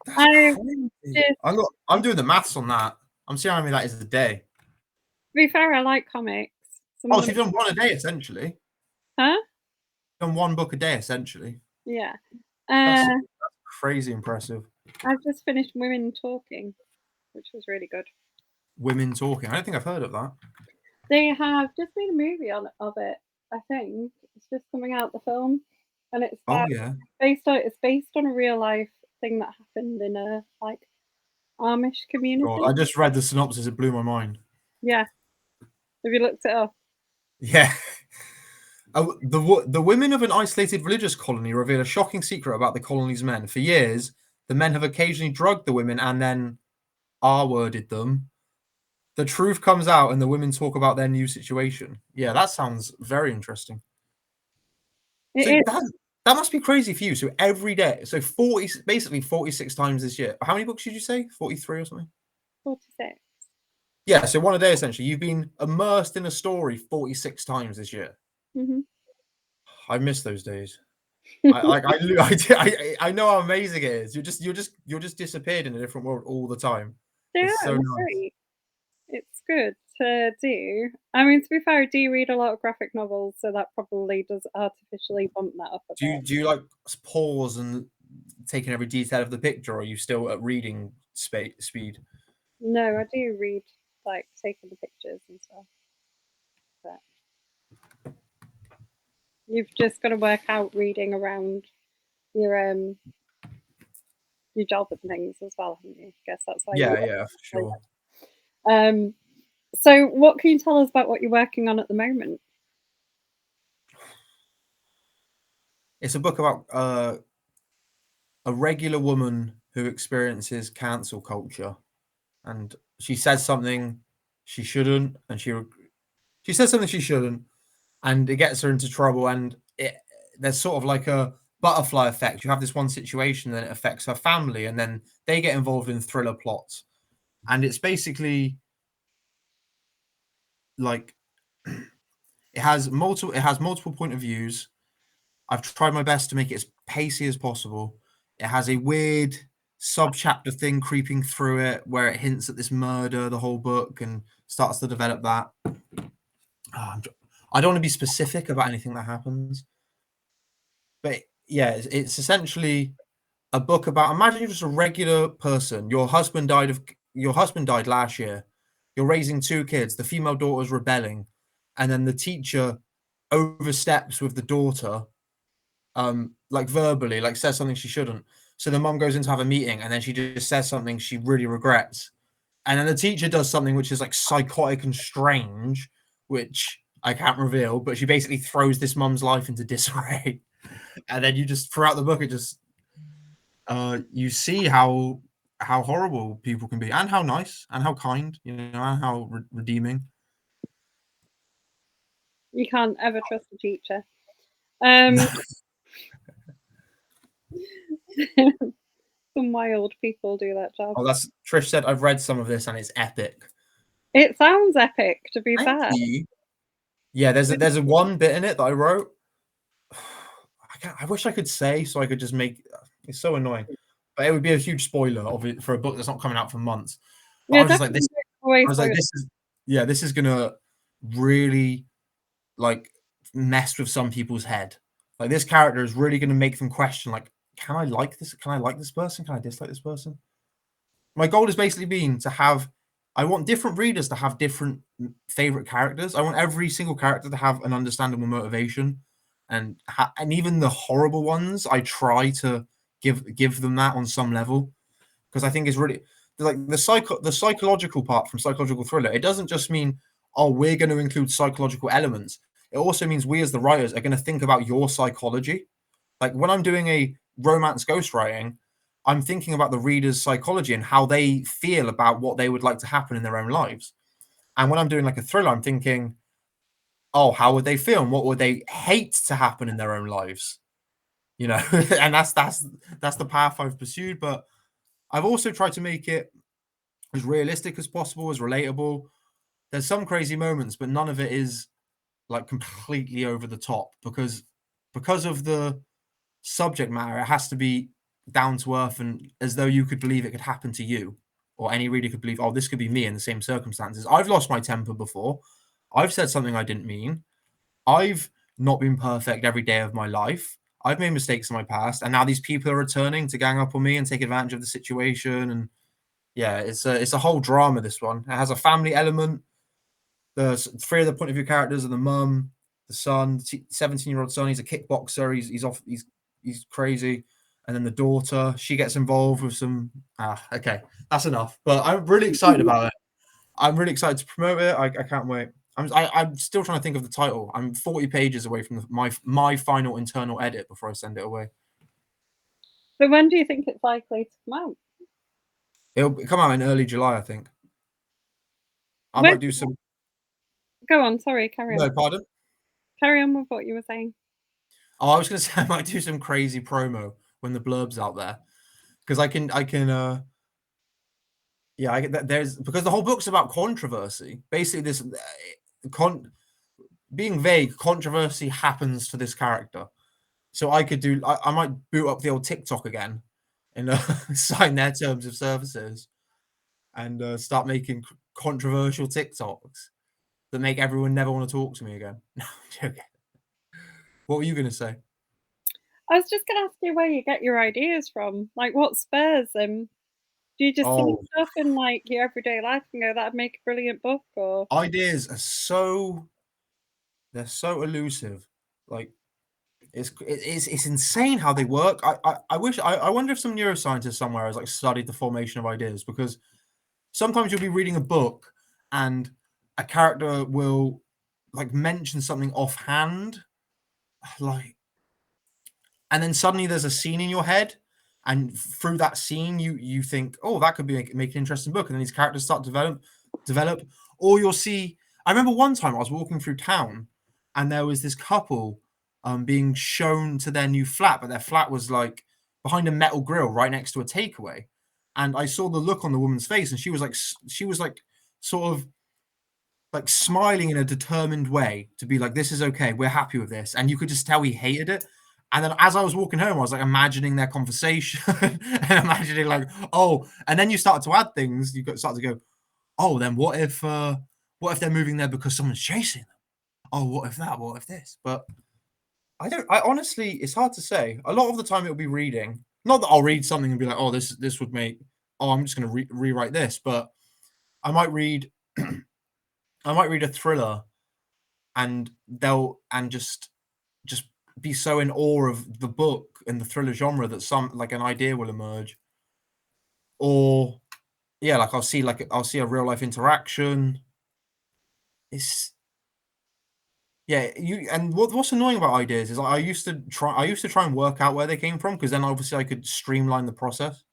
I'm doing the maths on that. I'm seeing how many that is a day. To be fair, I like comics. So you've done one a day essentially. Huh? You've done 1 book a day essentially. Yeah. That's crazy impressive. I've just finished Women Talking, which was really good. Women Talking. I don't think I've heard of that. They have just made a movie of it. I think it's just coming out, the film, and it's based on a real life thing that happened in a like Amish community. God, I just read the synopsis. It blew my mind. Yeah. Have you looked it up? Yeah. The women of an isolated religious colony reveal a shocking secret about the colony's men. For years, the men have occasionally drugged the women and then R-worded them. the truth comes out and the women talk about their new situation. Yeah, that sounds very interesting. So that must be crazy for you. So every day, so 40, basically 46 times this year. How many books did you say? 43 or something? 46. Yeah, so one a day essentially. You've been immersed in a story 46 times this year. Mm-hmm. I miss those days. I know how amazing it is. You're just disappeared in a different world all the time. Yeah, It's so nice. great. It's good to do. I mean, to be fair, I do read a lot of graphic novels, so that probably does artificially bump that up a bit. Do you like pause and taking every detail of the picture, or are you still at reading speed? No, I do read, like, taking the pictures and stuff. But you've just got to work out reading around your job and things as well, haven't you? I guess that's why. Yeah, for sure. So what can you tell us about what you're working on at the moment? It's a book about a regular woman who experiences cancel culture, and she says something she shouldn't, and she says something she shouldn't, and it gets her into trouble. And there's sort of like a butterfly effect. You have this one situation, then it affects her family, and then they get involved in thriller plots. And it's basically like it has multiple point of views. I've tried my best to make it as pacey as possible. It has a weird sub-chapter thing creeping through it where it hints at this murder the whole book and starts to develop that. I don't want to be specific about anything that happens, but yeah, it's essentially a book about, imagine you're just a regular person. Your husband died last year. You're raising 2 kids. The female daughter's rebelling, and then the teacher oversteps with the daughter, like verbally, like says something she shouldn't. So the mom goes in to have a meeting, and then she just says something she really regrets. And then the teacher does something which is like psychotic and strange, which I can't reveal, but she basically throws this mom's life into disarray. And then you just, throughout the book, it just you see how horrible people can be, and how nice and how kind, you know, and how redeeming. You can't ever trust a teacher. Some wild people do that job. Oh, that's Trish said. I've read some of this and it's epic. It sounds epic, to be fair. Yeah, there's a one bit in it that I wrote. I wish I could say, so I could just make. It's so annoying, but it would be a huge spoiler of it for a book that's not coming out for months. But Yeah, I was just like this. I was like, this is gonna really like mess with some people's head. Like, this character is really gonna make them question, like, can I like this? Can I like this person? Can I dislike this person? My goal has basically been to have. I want different readers to have different favorite characters. I want every single character to have an understandable motivation, and even the horrible ones, I try to give them that on some level, because I think it's really like the psychological part from psychological thriller. It doesn't just mean, oh, we're going to include psychological elements. It also means we as the writers are going to think about your psychology. Like, when I'm doing a romance ghostwriting, I'm thinking about the reader's psychology and how they feel about what they would like to happen in their own lives. And when I'm doing like a thriller, I'm thinking, oh, how would they feel and what would they hate to happen in their own lives? You know, and that's the path I've pursued. But I've also tried to make it as realistic as possible, as relatable. There's some crazy moments, but none of it is like completely over the top, because of the subject matter. It has to be down to earth and as though you could believe it could happen to you, or any reader could believe, oh, this could be me in the same circumstances. I've lost my temper before. I've said something I didn't mean. I've not been perfect every day of my life. I've made mistakes in my past, and now these people are returning to gang up on me and take advantage of the situation. And yeah, it's a whole drama. This one, it has a family element. The 3 of the point of view characters are the mum, the son, 17-year-old son. He's a kickboxer. He's crazy. And then the daughter, she gets involved with some. Okay, that's enough. But I'm really excited about it. I'm really excited to promote it. I can't wait. I'm still trying to think of the title. I'm 40 pages away from my final internal edit before I send it away. So when do you think it's likely to come out? It'll come out in early July, I think. I might do some. Go on, sorry, carry on. No, pardon. Carry on with what you were saying. Oh, I was gonna say I might do some crazy promo when the blurb's out there because there's because the whole book's about controversy. Basically, this being vague, controversy happens to this character. So I could do. I might boot up the old TikTok again and sign their terms of services and start making controversial TikToks that make everyone never want to talk to me again. No, I'm joking. What were you going to say? I was just gonna ask you where you get your ideas from. Like, what spurs them? Do you just see stuff in, like, your everyday life and go, "That'd make a brilliant book," or ideas are they're so elusive. Like, it's insane how they work. I wonder if some neuroscientist somewhere has, like, studied the formation of ideas, because sometimes you'll be reading a book and a character will, like, mention something offhand, like, and then suddenly there's a scene in your head, and through that scene you think, oh, that could make an interesting book, and then these characters start to develop. Or you'll see, I remember one time I was walking through town and there was this couple being shown to their new flat, but their flat was like behind a metal grill right next to a takeaway, and I saw the look on the woman's face, and she was like sort of like smiling in a determined way to be like, this is okay, we're happy with this, and you could just tell he hated it. And then as I was walking home, I was like imagining their conversation and imagining like, oh, and then you start to add things. You start to go, oh, then what if they're moving there because someone's chasing them? Oh, what if that? What if this? But I honestly, it's hard to say. A lot of the time it'll be reading. Not that I'll read something and be like, oh, this would make, oh, I'm just going to rewrite this. But I might read, I might read a thriller and just be so in awe of the book and the thriller genre that some, like, an idea will emerge. Or yeah, like I'll see a real life interaction. It's yeah, what's annoying about ideas is, like, I used to try and work out where they came from, because then obviously I could streamline the process.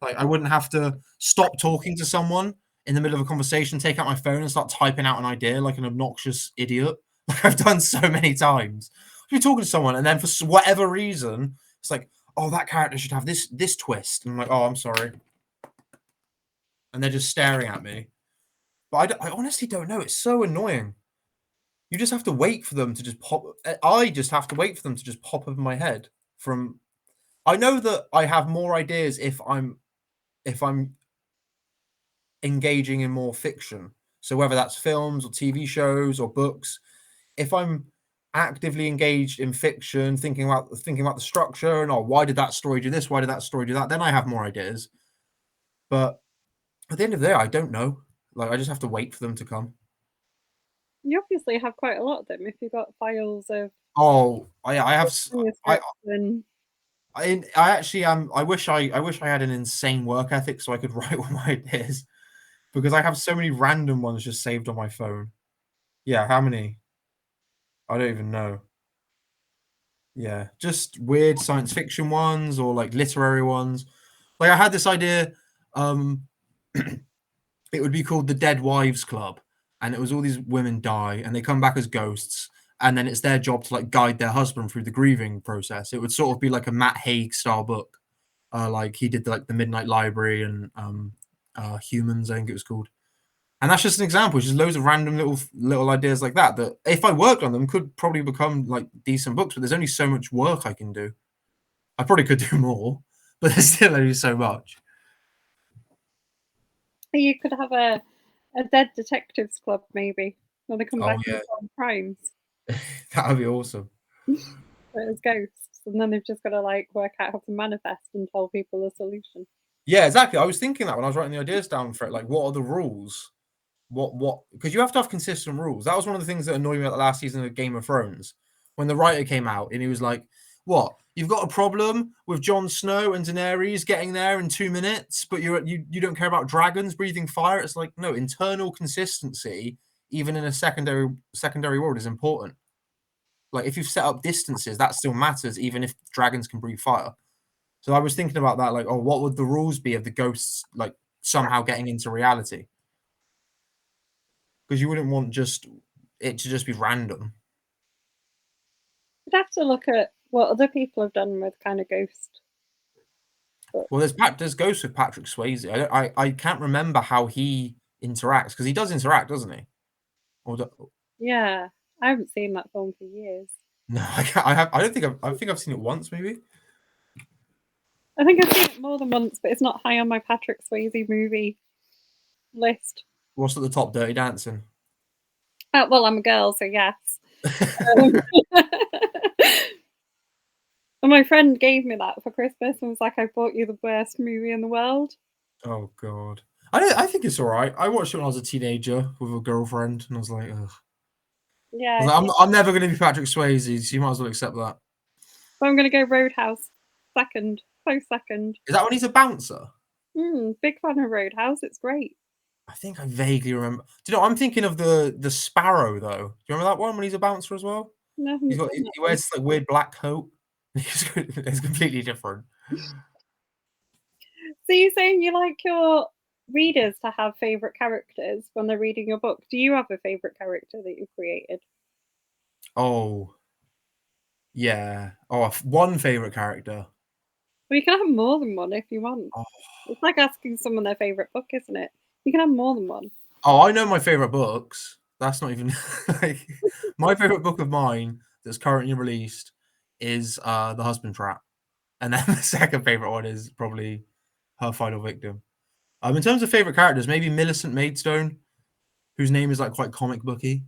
Like, I wouldn't have to stop talking to someone in the middle of a conversation, take out my phone and start typing out an idea like an obnoxious idiot. Like I've done so many times. You're talking to someone and then for whatever reason, it's like, oh, that character should have this twist. And I'm like, oh, I'm sorry. And they're just staring at me. But I honestly don't know. It's so annoying. You just have to wait for them to just pop. I just have to wait for them to just pop up in my head. I know that I have more ideas if I'm engaging in more fiction. So whether that's films or TV shows or books, if I'm actively engaged in fiction, thinking about the structure and, oh, why did that story do this? Why did that story do that? Then I have more ideas. But at the end of the day, I don't know. Like, I just have to wait for them to come. you obviously have quite a lot of them if you've got files of Oh, I have. and I actually am. I wish I had an insane work ethic so I could write all my ideas, because I have so many random ones just saved on my phone. Yeah, how many? I don't even know. Yeah, just weird science fiction ones or like literary ones. Like, I had this idea. It would be called the Dead Wives Club, and it was all these women die and they come back as ghosts, and then it's their job to, like, guide their husband through the grieving process. It would sort of be like a Matt Haig style book, like he did like the Midnight Library and Humans, I think it was called. And that's just an example. Just loads of random little ideas like that if I worked on them, could probably become like decent books. But there's only so much work I can do. I probably could do more, but there's still only so much. you could have a dead detectives club maybe when they come back Yeah. and solve crimes. That would be awesome. As ghosts, and then they've just got to like work out how to manifest and tell people a solution. Yeah, exactly. I was thinking that when I was writing the ideas down for it. Like, what are the rules? What? Because you have to have consistent rules. That was one of the things that annoyed me about the last season of Game of Thrones, when the writer came out and he was like, "What? You've got a problem with Jon Snow and Daenerys getting there in 2 minutes, but you don't care about dragons breathing fire?" It's like, no, internal consistency, even in a secondary world, is important. Like, if you've set up distances, that still matters, even if dragons can breathe fire. So I was thinking about that, like, oh, what would the rules be of the ghosts, like, somehow getting into reality? because you wouldn't want it to just be random. I'd have to look at what other people have done with kind of Ghost. Well, there's Ghost with Patrick Swayze. I can't remember how he interacts, because he does interact, doesn't he? Yeah, I haven't seen that film for years. No, I think I've seen it once, maybe. I think I've seen it more than once, but it's not high on my Patrick Swayze movie list. What's at the top? Dirty Dancing. Well, I'm a girl, so yes. And my friend gave me that for Christmas and was like, "I bought you the worst movie in the world." Oh God, I think it's all right. I watched it when I was a teenager with a girlfriend, and I was like, ugh. Yeah, I was like, I'm never going to be Patrick Swayze, so you might as well accept that. So I'm going to go Roadhouse second, close second. Is that when he's a bouncer? Big fan of Roadhouse. It's great. I think I vaguely remember. Do you know? I'm thinking of the Sparrow though. Do you remember that one when he's a bouncer as well? No, He wears this, like, weird black coat. It's completely different. So you're saying you like your readers to have favorite characters when they're reading your book? Do you have a favorite character that you've created? Oh, yeah. Oh, one favorite character. Well, you can have more than one if you want. Oh. It's like asking someone their favorite book, isn't it? You can have more than one. Oh, I know my favorite books. That's not even like my favorite book of mine that's currently released is The Husband Trap. And then the second favorite one is probably Her Final Victim. In terms of favorite characters, maybe Millicent Maidstone, whose name is like quite comic booky,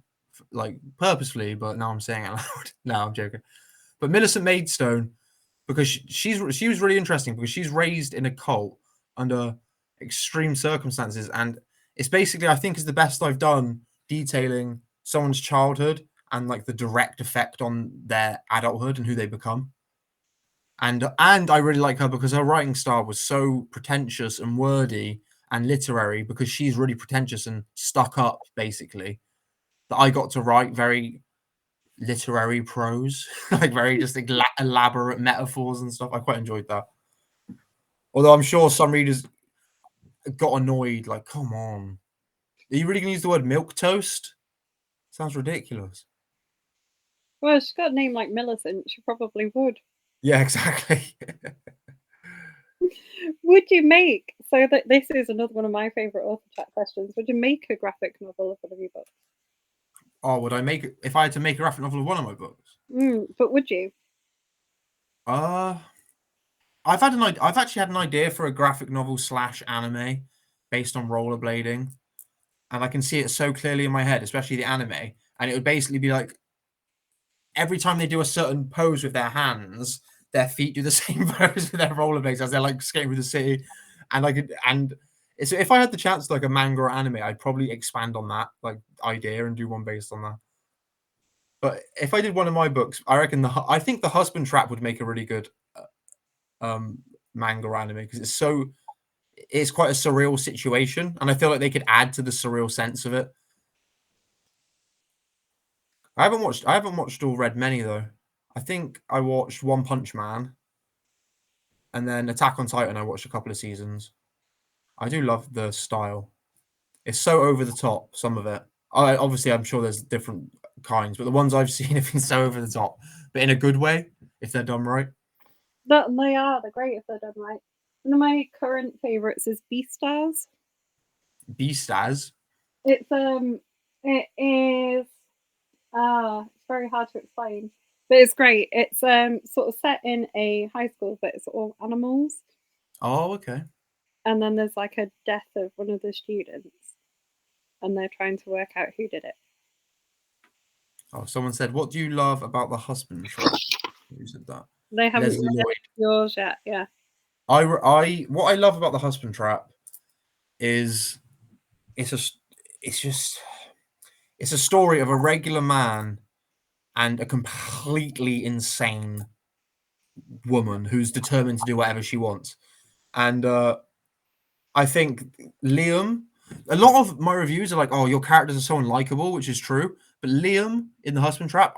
like purposefully, but now I'm saying it loud. No, I'm joking. But Millicent Maidstone, because she was really interesting because she's raised in a cult under extreme circumstances, and it's basically, I think, is the best I've done detailing someone's childhood and like the direct effect on their adulthood and who they become. And I really like her because her writing style was so pretentious and wordy and literary, because she's really pretentious and stuck up, basically, that I got to write very literary prose, like very just elaborate metaphors and stuff. I quite enjoyed that. Although I'm sure some readers got annoyed, like, come on. Are you really going to use the word milk toast? Sounds ridiculous. Well, she's got a name like Millicent. She probably would. Yeah, exactly. Would you make, so that this is another one of my favorite author chat questions, would you make a graphic novel of one of your books? Oh, would I make it if I had to make a graphic novel of one of my books? But would you? I've actually had an idea for a graphic novel / anime based on rollerblading, and I can see it so clearly in my head, especially the anime. And it would basically be like every time they do a certain pose with their hands, their feet do the same pose with their rollerblades as they're like skating through the city. And if I had the chance to like a manga or anime, I'd probably expand on that like idea and do one based on that. But if I did one of my books, I think The Husband Trap would make a really good manga or anime, because it's quite a surreal situation, and I feel like they could add to the surreal sense of it. I haven't watched or read many though. I think I watched One Punch Man, and then Attack on Titan. I watched a couple of seasons. I do love the style. It's so over the top. Some of it. Obviously, I'm sure there's different kinds, but the ones I've seen have been so over the top, but in a good way if they're done right. They're great if they're done right. One of my current favorites is Beastars. Beastars. It's very hard to explain, but it's great. It's sort of set in a high school, but it's all animals. Oh, okay. And then there's like a death of one of the students, and they're trying to work out who did it. Oh, someone said, "What do you love about The Husband Trap?" Who said that? They haven't read yours yet. Yeah. What I love about The Husband Trap is it's a story of a regular man and a completely insane woman who's determined to do whatever she wants. And I think Liam, a lot of my reviews are like, "Oh, your characters are so unlikable," which is true. But Liam in The Husband Trap,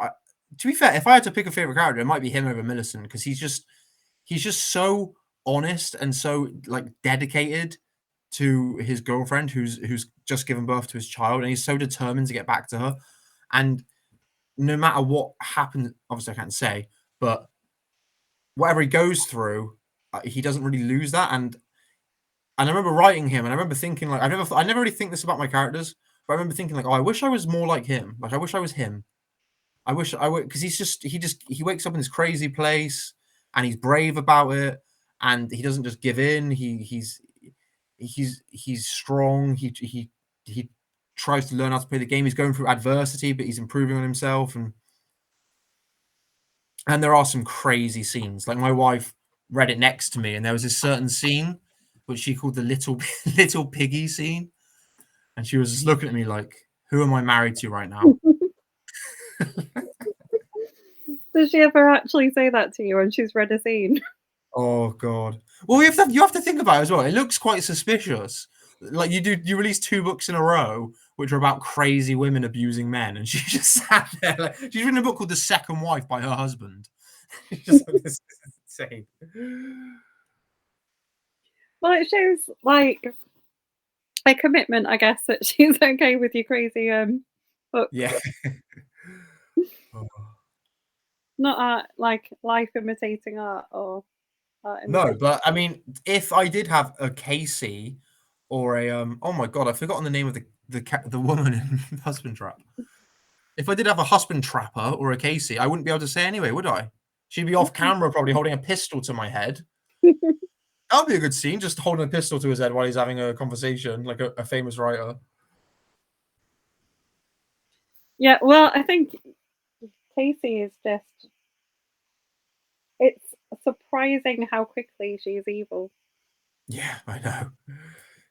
to be fair, if I had to pick a favorite character, it might be him over Millicent, because he's just so honest and so like dedicated to his girlfriend, who's just given birth to his child, and he's so determined to get back to her. And no matter what happens, obviously I can't say, but whatever he goes through, he doesn't really lose that. And I remember writing him, and I remember thinking, like, I never really think this about my characters, but I remember thinking, like, oh, I wish I was more like him. Like, I wish I was him. I wish I would, because he wakes up in this crazy place, and he's brave about it, and he doesn't just give in. He's strong. He tries to learn how to play the game. He's going through adversity, but he's improving on himself, and there are some crazy scenes. Like, my wife read it next to me, and there was a certain scene which she called the little piggy scene, and she was just looking at me like, "Who am I married to right now?" Does she ever actually say that to you when she's read a scene? Oh god. Well, you have to think about it as well. It looks quite suspicious. Like, you release 2 books in a row which are about crazy women abusing men, and she just sat there. Like, she's written a book called The Second Wife by her husband. She's just like, this is insane. Well, it shows like a commitment, I guess, that she's okay with your crazy books. Yeah. Oh. Not like life imitating art or art No, imitating. but I mean, if I did have a Casey or a oh my god, I've forgotten the name of the woman in Husband Trap. If I did have a husband trapper or a Casey, I wouldn't be able to say anyway, would I? She'd be off camera, probably holding a pistol to my head. That would be a good scene, just holding a pistol to his head while he's having a conversation, like a famous writer. Yeah, well, I think Casey is just, it's surprising how quickly she's evil. Yeah, I know.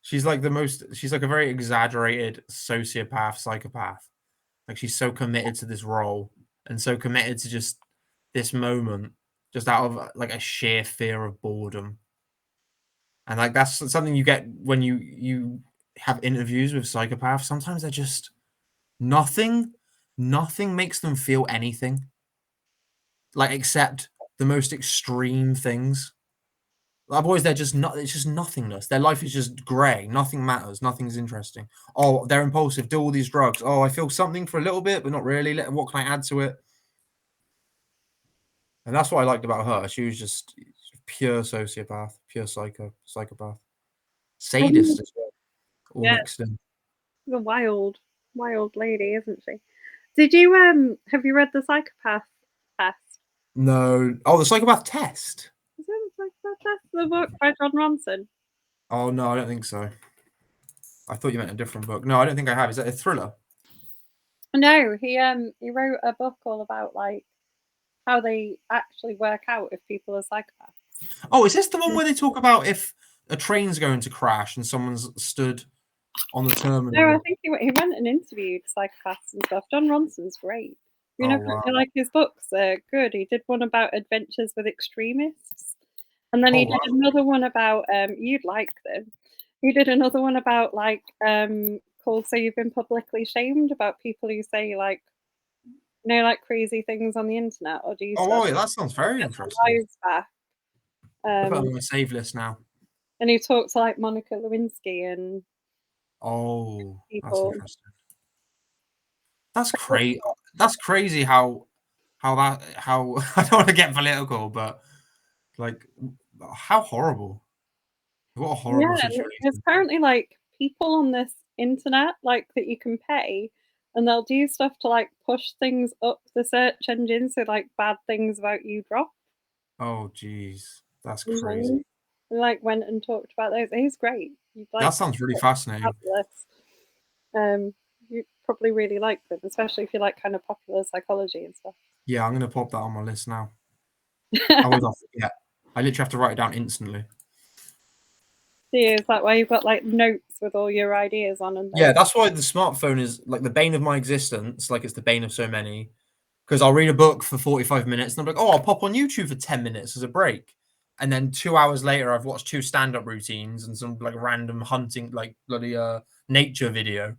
She's like a very exaggerated sociopath, psychopath. Like, she's so committed to this role and so committed to just this moment, just out of like a sheer fear of boredom. And like, that's something you get when you have interviews with psychopaths. Sometimes they're just nothing makes them feel anything, like, except the most extreme things. Otherwise, they're just not. It's just nothingness. Their life is just grey. Nothing matters. Nothing's interesting. Oh, they're impulsive. Do all these drugs. Oh, I feel something for a little bit, but not really. What can I add to it? And that's what I liked about her. She was just pure sociopath, pure psychopath, I mean, sadist as well, all yeah, mixed in. she's a wild, wild lady, isn't she? Did you have you read The Psychopath Test? No. Oh, the psychopath test. Is it The Psychopath Test? The book by John Ronson? Oh no, I don't think so. I thought you meant a different book. No, I don't think I have. Is that a thriller? No, he wrote a book all about like how they actually work out if people are psychopaths. Oh, is this the one where they talk about if a train's going to crash and someone's stood on the No, I terminal? think he went and interviewed psychopaths and stuff. John Ronson's great. You Oh know, wow. you like his books, they're good. He did one about adventures with extremists, and then Oh he wow. did another one about you'd like them. He did another one about like called "So You've Been Publicly Shamed," about people who say like, you know, like crazy things on the internet or do Oh, stuff wow, yeah, that sounds very to get interesting. their lives back. I put that Um, on my save list now. and he talked to like Monica Lewinsky and Oh, that's people. interesting. That's crazy. That's crazy how I don't want to get political, but like, how horrible. What a horrible Yeah, there's situation. apparently like people on this internet like that you can pay and they'll do stuff to like push things up the search engine so like bad things about you drop. Oh, geez. That's crazy. Mhm. And, like went and talked about those. He's great. You'd That like sounds really it. fascinating. Fabulous. You probably really like them, especially if you like kind of popular psychology and stuff. Yeah, I'm gonna pop that on my list now. Otherwise I'll forget. I literally have to write it down instantly. See, is that why you've got like notes with all your ideas on and Yeah, things? that's why the smartphone is like the bane of my existence, like it's the bane of so many. Because I'll read a book for 45 minutes and I'm like, oh, I'll pop on YouTube for 10 minutes as a break. And then 2 hours later, I've watched 2 stand-up routines and some like random hunting, like bloody nature video.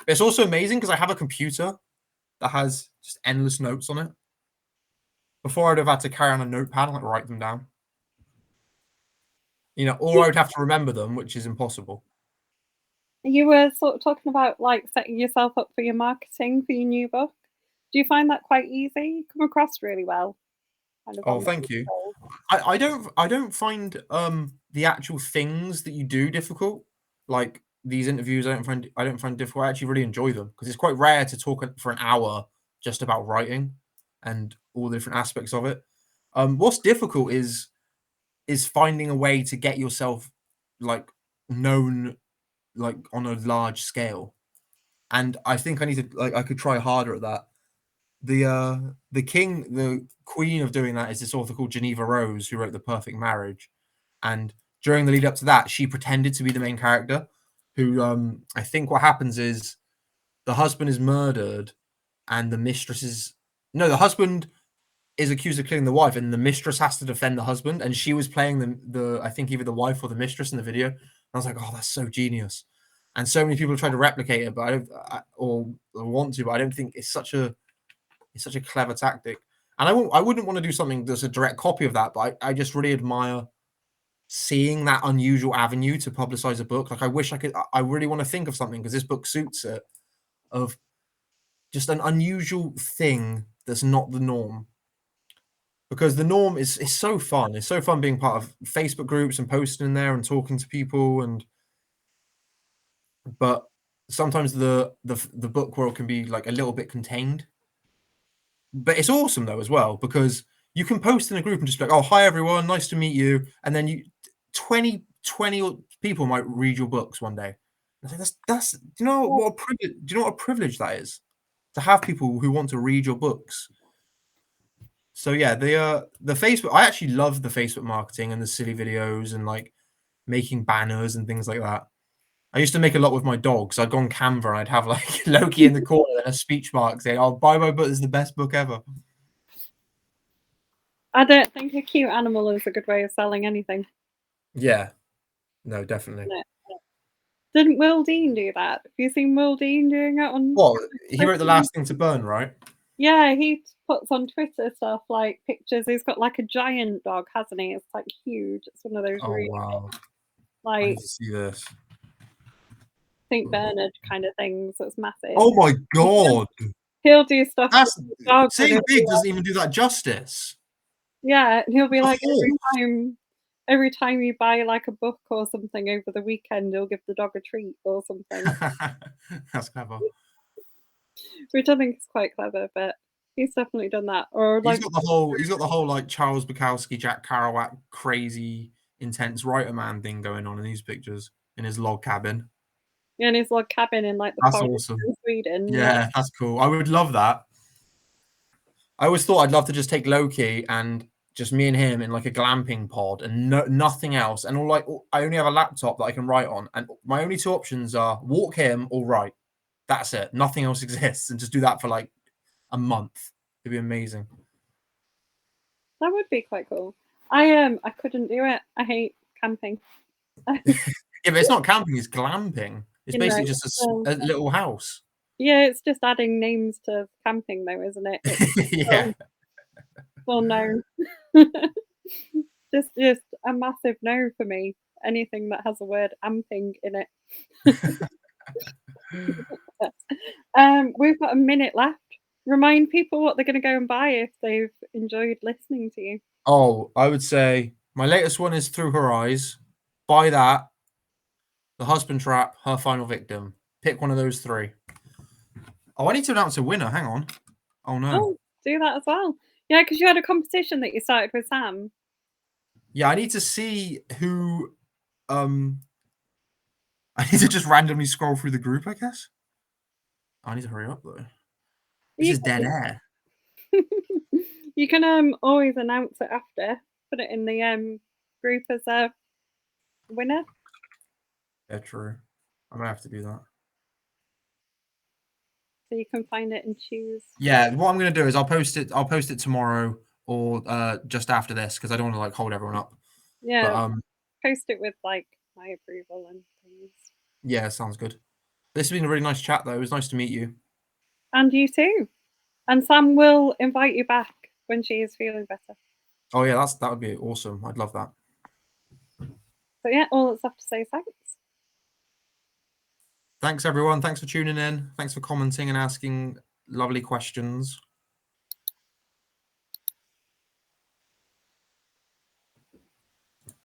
It's also amazing because I have a computer that has just endless notes on it. Before I'd have had to carry on a notepad and like write them down. Or I would have to remember them, which is impossible. You were sort of talking about like setting yourself up for your marketing for your new book. Do you find that quite easy? You come across really well, kind of Oh, on the thank you. video. I don't find the actual things that you do difficult. Like these interviews, I don't find difficult. I actually really enjoy them because it's quite rare to talk for an hour just about writing and all the different aspects of it. What's difficult is finding a way to get yourself like known like on a large scale. And I think I need to like I could try harder at that. The queen of doing that is this author called Geneva Rose, who wrote The Perfect Marriage. And during the lead up to that, she pretended to be the main character. Who I think what happens is the husband is murdered, and the mistress is no, the husband is accused of killing the wife, and the mistress has to defend the husband. And she was playing the I think either the wife or the mistress in the video. And I was like, oh, that's so genius. And so many people try to replicate it, but or want to, but I don't think it's such a clever tactic. And I wouldn't want to do something that's a direct copy of that, but I just really admire seeing that unusual avenue to publicize a book. Like I wish I could. I really want to think of something because this book suits it. Of just an unusual thing that's not the norm. Because the norm is so fun. It's so fun being part of Facebook groups and posting in there and talking to people but sometimes the book world can be like a little bit contained. But it's awesome though as well because you can post in a group and just be like, "Oh, hi everyone, nice to meet you," and then 20 people might read your books one day. I think that's do you know Yeah. what a privilege? Do you know what a privilege that is to have people who want to read your books? So yeah, the Facebook. I actually love the Facebook marketing and the silly videos and like making banners and things like that. I used to make a lot with my dogs. I'd go on Canva and I'd have like Loki in the corner and a speech mark saying, "I'll buy my book. This is the best book ever." I don't think a cute animal is a good way of selling anything. Yeah, no, definitely. Isn't it? Didn't Will Dean do that? Have you seen Will Dean doing it on Well, he wrote The Twitter? Last Thing to Burn, right? Yeah, he puts on Twitter stuff like pictures. He's got like a giant dog, hasn't he? It's like huge. It's one of those Oh, really wow. I need like to see this. St. Bernard kind of things. So it's massive. Oh my And god! he'll do stuff with That's the dog, but saying big doesn't even do that justice. yeah, and he'll be A like horse. every time you buy like a book or something over the weekend, he'll give the dog a treat or something, That's clever. which I think is quite clever. But he's definitely done that. Or He's like, got the whole like Charles Bukowski, Jack Kerouac, crazy, intense writer man thing going on in these pictures in his log cabin. in his log cabin in like the That's forest awesome. in Sweden. Yeah, Yeah, that's cool. I would love that. I always thought I'd love to just take Loki and just me and him in like a glamping pod and nothing else. And I only have a laptop that I can write on, and my only two options are walk him or write. That's it. Nothing else exists, and just do that for like a month. It'd be amazing. that would be quite cool. I couldn't do it. I hate camping. Yeah, but it's not camping; it's glamping. It's You know, basically just a little house. yeah, it's just adding names to camping though, isn't it? It's Yeah. well, well known. Just a massive no for me. Anything that has the word amping in it. We've got a minute left. Remind people what they're going to go and buy if they've enjoyed listening to you. Oh, I would say my latest one is Through Her Eyes. Buy that. The Husband Trap, Her Final Victim. Pick one of those three. Oh, I need to announce a winner. Hang on. Oh no. Oh, do that as well. Yeah, because you had a competition that you started with Sam. Yeah, I need to see who. Um, I need to just randomly scroll through the group. I guess. I need to hurry up though. This You is dead air. you can always announce it after. Put it in the group as a winner. Yeah, true. I might have to do that. So you can find it and choose. Yeah, what I'm gonna do is I'll post it. I'll post it tomorrow or just after this because I don't want to like hold everyone up. But Yeah, post it with like my approval and things. yeah, sounds good. This has been a really nice chat though. It was nice to meet you. And you too. And Sam will invite you back when she is feeling better. Oh yeah, that would be awesome. I'd love that. So yeah, all that's left to say is thanks. Thanks, everyone. Thanks for tuning in. Thanks for commenting and asking lovely questions.